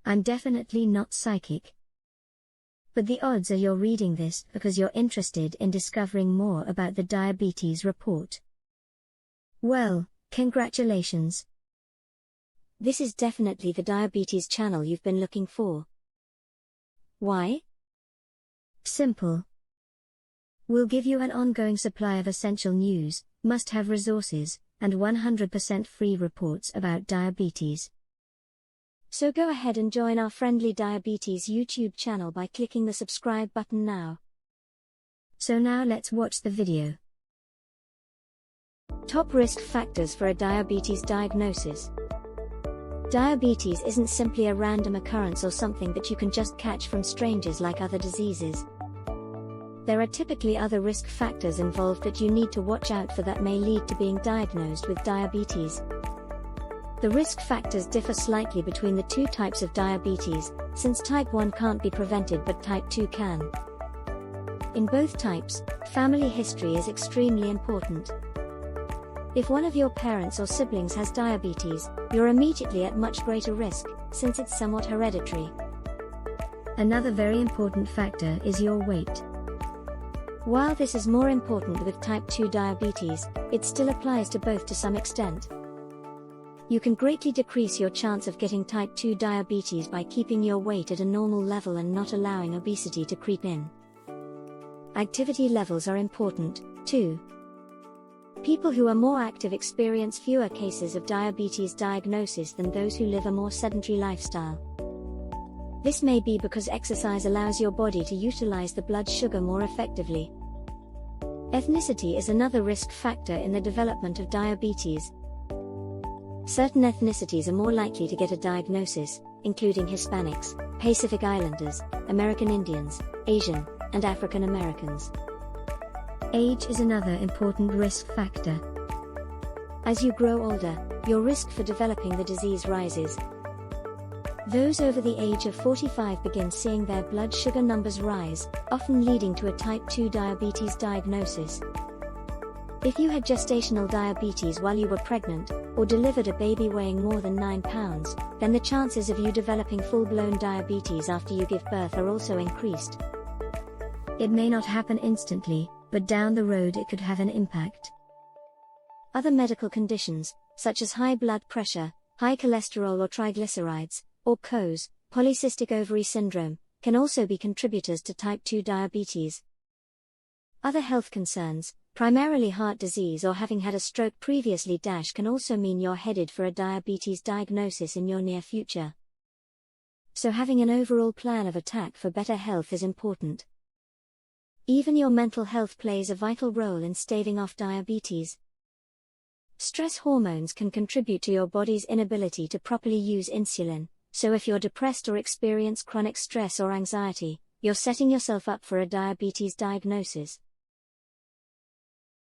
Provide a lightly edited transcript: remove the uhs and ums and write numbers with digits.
I'm definitely not psychic. But the odds are you're reading this because you're interested in discovering more about the diabetes report. Well, congratulations. This is definitely the diabetes channel you've been looking for. Why? Simple. We'll give you an ongoing supply of essential news, must-have resources, and 100% free reports about diabetes. So go ahead and join our friendly diabetes YouTube channel by clicking the subscribe button now. So now let's watch the video. Top risk factors for a diabetes diagnosis. Diabetes isn't simply a random occurrence or something that you can just catch from strangers like other diseases. There are typically other risk factors involved that you need to watch out for that may lead to being diagnosed with diabetes. The risk factors differ slightly between the two types of diabetes, since type 1 can't be prevented but type 2 can. In both types, family history is extremely important. If one of your parents or siblings has diabetes, you're immediately at much greater risk, since it's somewhat hereditary. Another very important factor is your weight. While this is more important with type 2 diabetes, it still applies to both to some extent. You can greatly decrease your chance of getting type 2 diabetes by keeping your weight at a normal level and not allowing obesity to creep in. Activity levels are important, too. People who are more active experience fewer cases of diabetes diagnosis than those who live a more sedentary lifestyle. This may be because exercise allows your body to utilize the blood sugar more effectively. Ethnicity is another risk factor in the development of diabetes. Certain ethnicities are more likely to get a diagnosis, including Hispanics, Pacific Islanders, American Indians, Asian, and African Americans. Age is another important risk factor. As you grow older, your risk for developing the disease rises. Those over the age of 45 begin seeing their blood sugar numbers rise, often leading to a type 2 diabetes diagnosis. If you had gestational diabetes while you were pregnant, or delivered a baby weighing more than 9 pounds, then the chances of you developing full-blown diabetes after you give birth are also increased. It may not happen instantly, but down the road it could have an impact. Other medical conditions, such as high blood pressure, high cholesterol or triglycerides, or PCOS, polycystic ovary syndrome, can also be contributors to type 2 diabetes. Other health concerns, primarily heart disease or having had a stroke previously, can also mean you're headed for a diabetes diagnosis in your near future. So having an overall plan of attack for better health is important. Even your mental health plays a vital role in staving off diabetes. Stress hormones can contribute to your body's inability to properly use insulin, so if you're depressed or experience chronic stress or anxiety, you're setting yourself up for a diabetes diagnosis.